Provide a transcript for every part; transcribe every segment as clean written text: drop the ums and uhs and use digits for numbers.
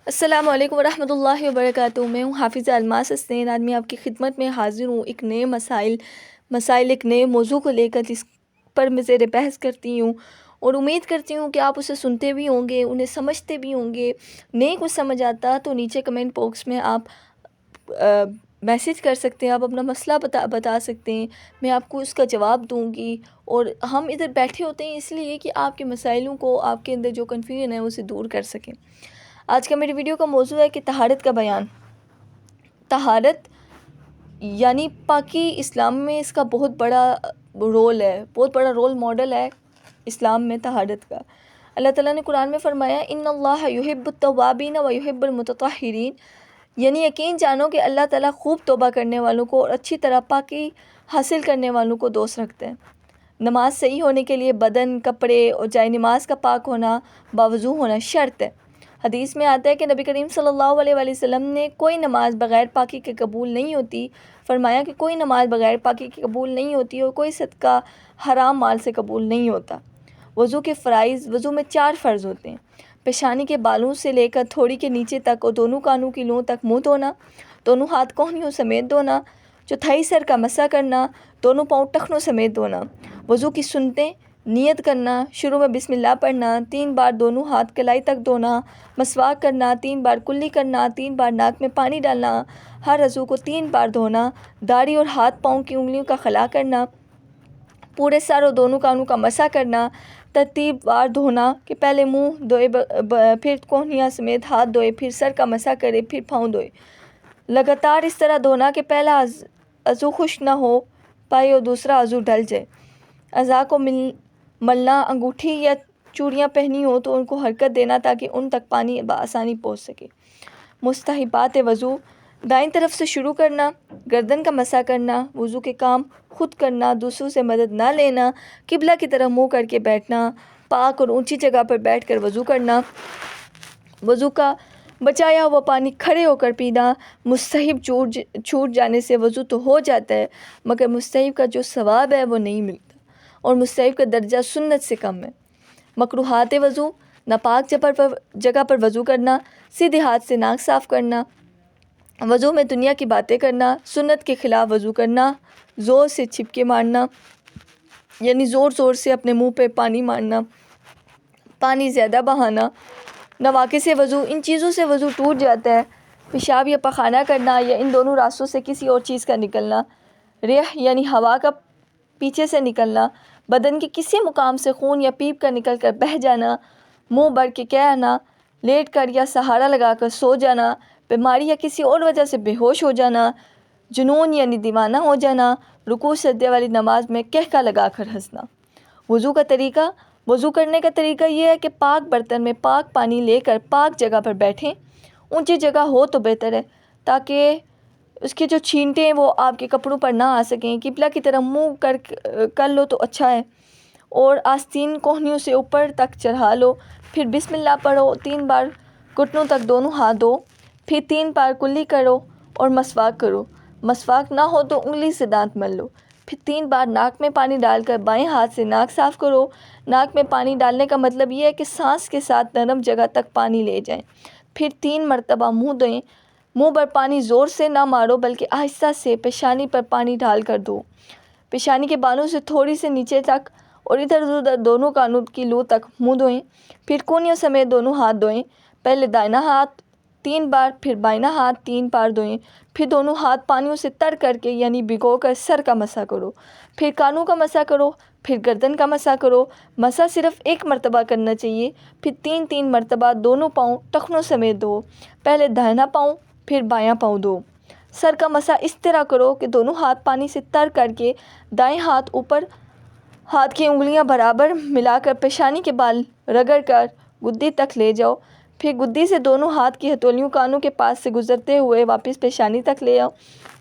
السلام علیکم ورحمۃ اللہ وبرکاتہ۔ میں ہوں حافظہ الماس حسنین۔ آج میں آپ کی خدمت میں حاضر ہوں ایک نئے مسائل ایک نئے موضوع کو لے کر، جس پر میں زیر بحث کرتی ہوں اور امید کرتی ہوں کہ آپ اسے سنتے بھی ہوں گے، انہیں سمجھتے بھی ہوں گے۔ نہیں کچھ سمجھ آتا تو نیچے کمنٹ باکس میں آپ میسیج کر سکتے ہیں، آپ اپنا مسئلہ بتا سکتے ہیں، میں آپ کو اس کا جواب دوں گی۔ اور ہم ادھر بیٹھے ہوتے ہیں اس لیے کہ آپ کے مسائلوں کو، آپ کے اندر جو کنفیوژن ہے اسے دور کر سکیں۔ آج کا میری ویڈیو کا موضوع ہے کہ طہارت کا بیان۔ طہارت یعنی پاکی، اسلام میں اس کا بہت بڑا رول ہے، بہت بڑا رول ماڈل ہے اسلام میں طہارت کا۔ اللہ تعالیٰ نے قرآن میں فرمایا ان اللہ یحب التوابین و یحب المتطہرین، یعنی یقین جانو کہ اللہ تعالیٰ خوب توبہ کرنے والوں کو اور اچھی طرح پاکی حاصل کرنے والوں کو دوست رکھتے ہیں۔ نماز صحیح ہونے کے لیے بدن، کپڑے اور جائے نماز کا پاک ہونا، باوضو ہونا شرط ہے۔ حدیث میں آتا ہے کہ نبی کریم صلی اللہ علیہ وآلہ وسلم نے کوئی نماز بغیر پاکی کے قبول نہیں ہوتی، فرمایا کہ کوئی نماز بغیر پاکی کے قبول نہیں ہوتی اور کوئی صدقہ حرام مال سے قبول نہیں ہوتا۔ وضو کے فرائض، وضو میں 4 فرض ہوتے ہیں۔ پیشانی کے بالوں سے لے کر تھوڑی کے نیچے تک اور دونوں کانوں کی لوؤں تک منہ دھونا، دونوں ہاتھ کونیوں سمیت دھونا، چوتھائی سر کا مسح کرنا، دونوں پاؤں ٹخنوں سمیت دھونا۔ وضو کی سنتیں: نیت کرنا، شروع میں بسم اللہ پڑھنا، 3 بار دونوں ہاتھ کلائی تک دھونا، مسواک کرنا، 3 بار کلی کرنا، 3 بار ناک میں پانی ڈالنا، ہر عضو کو 3 بار دھونا، داڑھی اور ہاتھ پاؤں کی انگلیوں کا خلا کرنا، پورے سر اور دونوں کانوں کا مسح کرنا، ترتیب وار دھونا کہ پہلے منہ دھوئے، پھر کونیاں سمیت ہاتھ دھوئے، پھر سر کا مسح کرے، پھر پاؤں دھوئے۔ لگاتار اس طرح دھونا کہ پہلا عضو خشک نہ ہو پائے اور دوسرا عضو ڈل جائے۔ اعضاء کو ملنا، انگوٹھی یا چوڑیاں پہنی ہو تو ان کو حرکت دینا تاکہ ان تک پانی بآسانی پہنچ سکے۔ مستحبات وضو: دائیں طرف سے شروع کرنا، گردن کا مسح کرنا، وضو کے کام خود کرنا، دوسروں سے مدد نہ لینا، قبلہ کی طرف منہ کر کے بیٹھنا، پاک اور اونچی جگہ پر بیٹھ کر وضو کرنا، وضو کا بچایا ہوا پانی کھڑے ہو کر پینا۔ مستحب چھوٹ جانے سے وضو تو ہو جاتا ہے مگر مستحب کا جو ثواب ہے وہ نہیں ملتا، اور مستحب کا درجہ سنت سے کم ہے۔ مکروہات وضو: ناپاک جگہ پر وضو کرنا، سیدھے ہاتھ سے ناک صاف کرنا، وضو میں دنیا کی باتیں کرنا، سنت کے خلاف وضو کرنا، زور سے چھپکے مارنا یعنی زور زور سے اپنے منہ پہ پانی مارنا، پانی زیادہ بہانا، نواقص وضو: ان چیزوں سے وضو ٹوٹ جاتا ہے: پیشاب یا پخانہ کرنا یا ان دونوں راستوں سے کسی اور چیز کا نکلنا، ریح یعنی ہوا کا پیچھے سے نکلنا، بدن کے کسی مقام سے خون یا پیپ کا نکل کر بہہ جانا، منہ بڑھ کے کہنا، لیٹ کر یا سہارا لگا کر سو جانا، بیماری یا کسی اور وجہ سے بے ہوش ہو جانا، جنون یعنی دیوانہ ہو جانا، رکوع سجدے والی نماز میں قہقہ لگا کر ہنسنا۔ وضو کا طریقہ: وضو کرنے کا طریقہ یہ ہے کہ پاک برتن میں پاک پانی لے کر پاک جگہ پر بیٹھیں، اونچی جگہ ہو تو بہتر ہے تاکہ اس کے جو چھینٹے ہیں وہ آپ کے کپڑوں پر نہ آ سکیں۔ قبلہ کی طرف منہ کر لو تو اچھا ہے، اور آستین کوہنیوں سے اوپر تک چڑھا لو، پھر بسم اللہ پڑھو، 3 بار گھٹنوں تک دونوں ہاتھ دھو، پھر 3 بار کلی کرو اور مسواک کرو، مسواک نہ ہو تو انگلی سے دانت مل لو، پھر 3 بار ناک میں پانی ڈال کر بائیں ہاتھ سے ناک صاف کرو۔ ناک میں پانی ڈالنے کا مطلب یہ ہے کہ سانس کے ساتھ نرم جگہ تک پانی لے جائیں، پھر 3 مرتبہ منہ دھوئیں۔ منہ پر پانی زور سے نہ مارو بلکہ آہستہ سے پیشانی پر پانی ڈال کر دھو۔ پیشانی کے بالوں سے تھوڑی سے نیچے تک اور ادھر ادھر دونوں کانوں کی لو تک منہ دھوئیں، پھر کونیوں سمیت دونوں ہاتھ دھوئیں۔ پہلے دائنا ہاتھ 3 بار، پھر بائیں ہاتھ 3 بار دھوئیں، پھر دونوں ہاتھ پانیوں سے تر کر کے یعنی بھگو کر سر کا مسح کرو، پھر کانوں کا مسح کرو، پھر گردن کا مسح کرو۔ مسح صرف 1 مرتبہ کرنا چاہیے، پھر 3 مرتبہ دونوں پاؤں ٹخنوں سمیت دھو، پہلے داہنا پاؤں پھر بایاں پاؤں دھو۔ سر کا مسح اس طرح کرو کہ دونوں ہاتھ پانی سے تر کر کے دائیں ہاتھ اوپر، ہاتھ کی انگلیاں برابر ملا کر پیشانی کے بال رگڑ کر گدی تک لے جاؤ، پھر گدی سے دونوں ہاتھ کی ہتھولیوں کانوں کے پاس سے گزرتے ہوئے واپس پیشانی تک لے آؤ۔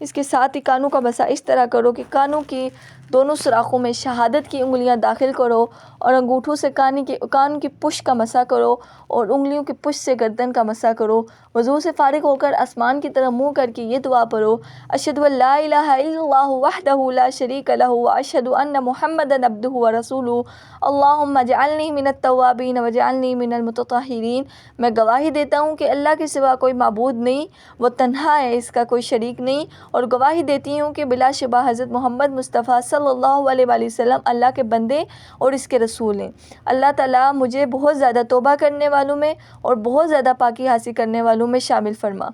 اس کے ساتھ ہی کانوں کا مسا اس طرح کرو کہ کانوں کی دونوں سوراخوں میں شہادت کی انگلیاں داخل کرو اور انگوٹھوں سے کان کی پشت کا مسا کرو اور انگلیوں کی پشت سے گردن کا مسا کرو۔ وضو سے فارغ ہو کر آسمان کی طرف منہ کر کے یہ دعا پڑھو، اشہد ان لا الہ الا اللہ وحدہ لا شریک لہ واشہد ان محمدا عبدہ ورسولہ اللہم اجعلنی من التوابین واجعلنی من المتطہرین۔ میں گواہی دیتا ہوں کہ اللہ کے سوا کوئی معبود نہیں، وہ تنہا ہے، اس کا کوئی شریک نہیں، اور گواہی دیتی ہوں کہ بلا شبہ حضرت محمد مصطفیٰ صلی اللہ علیہ وآلہ وسلم اللہ کے بندے اور اس کے رسول ہیں۔ اللہ تعالیٰ مجھے بہت زیادہ توبہ کرنے والوں میں اور بہت زیادہ پاکی حاصل کرنے والوں میں شامل فرما۔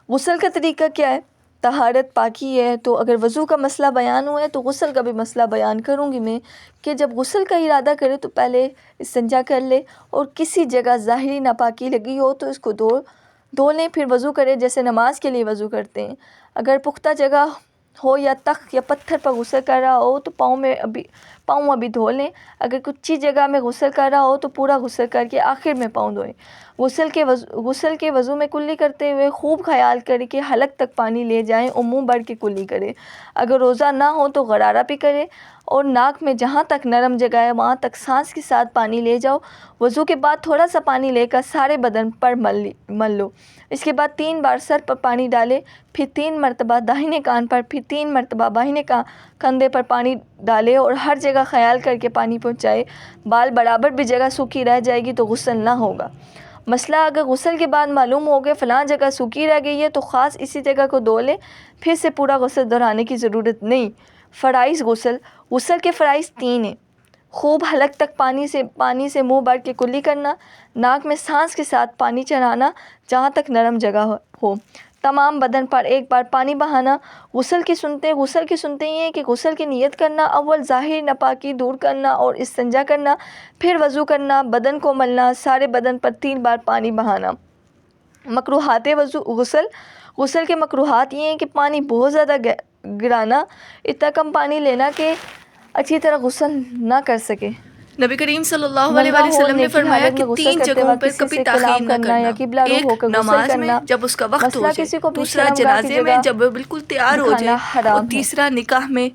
غسل کا طریقہ کیا ہے؟ طہارت پاکی ہے، تو اگر وضو کا مسئلہ بیان ہوا ہے تو غسل کا بھی مسئلہ بیان کروں گی میں، کہ جب غسل کا ارادہ کرے تو پہلے استنجا کر لے، اور کسی جگہ ظاہری ناپاکی لگی ہو تو اس کو دھو لیں، پھر وضو کرے جیسے نماز کے لیے وضو کرتے ہیں۔ اگر پختہ جگہ ہو یا تخت یا پتھر پر غسل کر رہا ہو تو پاؤں ابھی دھو لیں۔ اگر کچی جگہ میں غسل کر رہا ہو تو پورا غسل کر کے آخر میں پاؤں دھوئیں۔ غسل کے وضو میں کلی کرتے ہوئے خوب خیال کرے کہ حلق تک پانی لے جائیں اور منہ بڑھ کے کلی کرے۔ اگر روزہ نہ ہو تو غرارہ بھی کرے اور ناک میں جہاں تک نرم جگہ ہے وہاں تک سانس کے ساتھ پانی لے جاؤ۔ وضو کے بعد تھوڑا سا پانی لے کر سارے بدن پر مل لو۔ اس کے بعد 3 بار سر پر پانی ڈالے، پھر 3 مرتبہ داہنے کان پر، پھر 3 مرتبہ بائیں کندھے پر پانی ڈالے اور ہر جگہ خیال کر کے پانی پہنچائے۔ بال برابر بھی جگہ سوکھی رہ جائے گی تو غسل نہ ہوگا۔ مسئلہ اگر غسل کے بعد معلوم ہو گیا فلاں جگہ سوکھی رہ گئی ہے تو خاص اسی جگہ کو دھو لے، پھر سے پورا غسل دہرانے کی ضرورت نہیں۔ فرائض غسل کے فرائض 3 ہیں۔ خوب حلق تک پانی سے منہ بھر کے کلی کرنا، ناک میں سانس کے ساتھ پانی چڑھانا جہاں تک نرم جگہ ہو، تمام بدن پر ایک بار پانی بہانا۔ غسل کی سنتیں یہ ہیں کہ غسل کی نیت کرنا، اول ظاہر ناپاکی دور کرنا اور استنجا کرنا، پھر وضو کرنا، بدن کو ملنا، سارے بدن پر 3 بار پانی بہانا۔ مکروہات غسل کے مکروہات یہ ہیں کہ پانی بہت زیادہ گرانا، اتنا کم پانی لینا کہ اچھی طرح غسل نہ کر سکے۔ نبی کریم صلی اللہ علیہ وآلہ وسلم نے فرمایا کہ 3 جگہوں پر کبھی تاخیر نہ کرنا، ایک نماز میں جب اس کا وقت ہو جائے، دوسرا جنازے میں جب وہ بالکل تیار ہو جائے، اور تیسرا نکاح میں